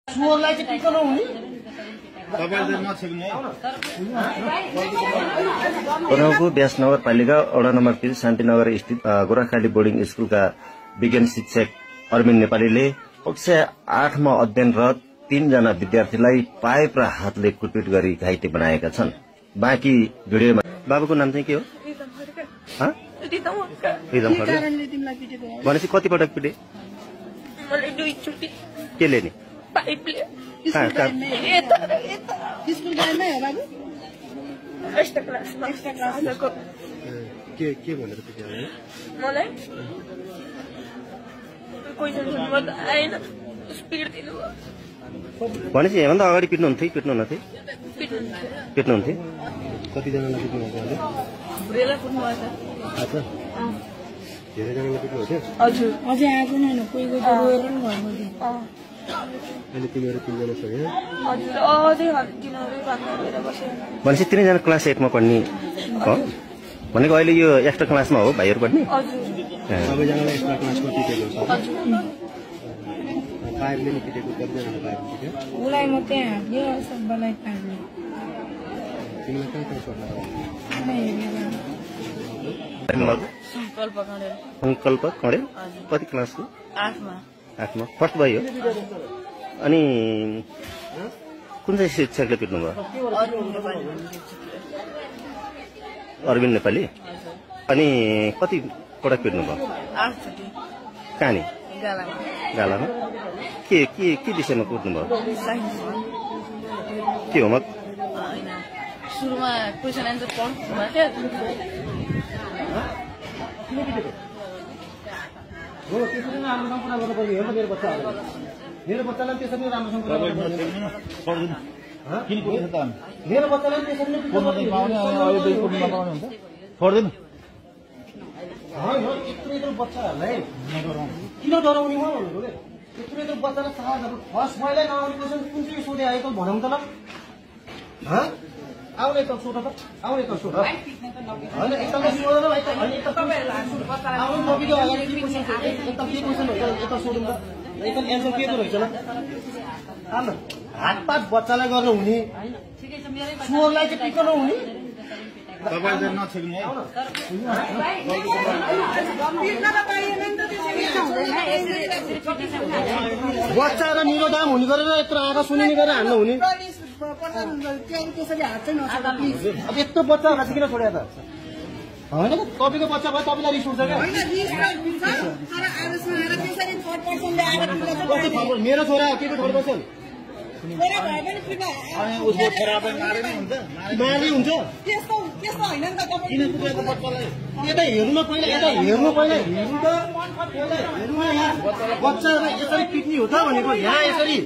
सुअरलाई चाहिँ पिक्न नहुने बनाउको व्यास नगरपालिका वडा नम्बर 3 शान्तिनगर स्थित गोराखाली बोर्डिङ स्कुलका विज्ञान शिक्षक अरविन्द नेपालीले कक्षा 8 मा अध्ययनरत 3 जना विद्यार्थीलाई पाइप र हातले कुटपिट गरी घाइते बनाएका छन्। बाँकी भिडियोमा बाबुको नाम चाहिँ के हो? भनेपछि कति पटक पिटे? केले नि? पाइपले। स्कुल टाइममै हो बाबु? एक्स्ट्रा क्लासमा। के भनेर पिट्यो भने? मलाई क्वेशन सुन्नु त आएन, स्पिड दिनु भयो। भनेपछि हेभन्दा अगाडि पिट्नुहुन्थ्यो पिट्नुहुन्थ्यो? पिट्नुहुन्थ्यो। कतिजनालाई पिट्नुभएको अहिले? बुढेलाई पुग्नुभएको छ। अच्छा, धेरैजनालाई पिट्नुभएको थियो? हजुर। अझै आएको छैन, कोही कोही त रोएर नि घरमा थियो। अहिले तिमीहरू 3 जना छौ यहाँ? हजुर, अझै तिनीहरू घरमा हेरेर बस्यो। भनेपछि 3 जना क्लास 8 मा पढ्ने हो? भनेको अहिले यो एक्स्ट्रा क्लासमा हो भाइहरू पढ्ने? हजुर। सबैजनालाई एक्स्ट्रा क्लासमा पिटेको छ? हजुर। पाइपले नि पिटेको, कतिजनाले पाइप पिट्यो? उसलाई म त्यहाँ हाल्यो, सबैलाई पाल्यो। तिमीलाई कहाँ कहाँ सर्नु पर्यो? संकल्प कणेल कति क्लासको? 8 मा। 8 मा फर्स्ट भयो। अनि कुन चाहिँ शिक्षकले पिट्नु भयो? अरविन्द नेपाली। अनि कति पटक पिट्नु भयो? 8 चोटि। कहाँ नि? गालामा। गालामा। के विषयमा कुट्नु भयो? के होमवर्क? सुरुमा क्वेशन एन्सर पढ्नु भएको हो, त्यसरी नै राम्रोसँग कुरा गर्नुपर्ने हो मेरो बच्चाहरूलाई। मेरो बच्चालाई त्यसरी नै राम्रोसँग कुरा गर्नुपर्ने। किन कुट्नु त? मेरो बच्चालाई त्यसरी नै कुट्नु पाउने अहिले दुई कुट्नु नपाउने हुन्छ? छोड्दिनु। होइन, यत्रो बच्चाहरूलाई किन डराउने हो भनेको के? यत्रो बच्चालाई साहसहरू फर्स्ट मैले नआउने क्वेसन कुन चाहिँ सोधे आएको भनौँ त ल? आउने त सोध त, आउने त सोध। होइन, एकदमै सोध न भाइ त। होइन, एकदम आउनु टपिकको अगाडि के क्वेसन छ? एकदम के क्वेसन हुन्छ यता सोधौँ त। एकदम एन्सर के रहेछ ल? आउन, हातपात बच्चालाई गर्न हुने, सुअरलाई चाहिँ पिक्न नहुने। तपाईले नछिक्नु है। बच्चा र निरो दाम हुने गरेर यत्रो आँखा सुनिने गरेर हान्नु हुने। अब यत्रो बच्चाहरूलाई चाहिँ किन छोड्या त? होइन, तपाईँको बच्चा भयो, तपाईँलाई रिस उठ्छ क्या? मेरो छोरा के को थर्ड पर्सन? उसको छोरा पनि मारे नै हुन्छ। माली हुन्छ। किन कुटेको बच्चालाई? यता हेर्नु न पहिला, यता हेर्नु पहिला, हेर्नु त। हेर्नु न यहाँ बच्चालाई यसरी पिट्ने हो त भनेको। यहाँ यसरी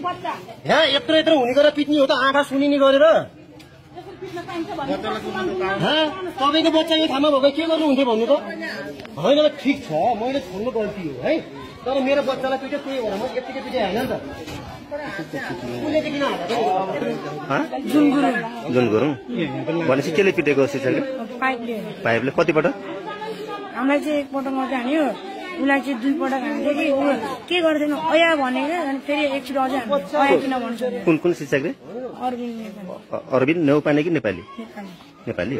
यहाँ यत्रो हुने गरेर पिट्ने हो त, आँखा सुनिने गरेर। तपाईँको बच्चा यो ठाउँमा भएको के गर्नुहुन्थ्यो भन्नु त? होइन, ठिक छ, मैले छोड्नु गल्ती हो है, तर मेरो बच्चालाई पिट्यो त्यही भएर म यत्तिकै पिटे होइन नि त। जुन गुरुङ भनेपछि केले पिटेको शिक्षकले? पाइपले। कति पटक? हामीलाई चाहिँ एकपटक मात्रै हान्यो, उसलाई चाहिँ 2 पटक हान्थ्यो कि ऊ के गर्दैन अया भनेको। अनि फेरि एकचोटि अझै अया किन भन्छ? कुन शिक्षकले? अरविन्द नेपाली। अरविन्द नेपाली कि नेपाली? नेपाली। नेपाली।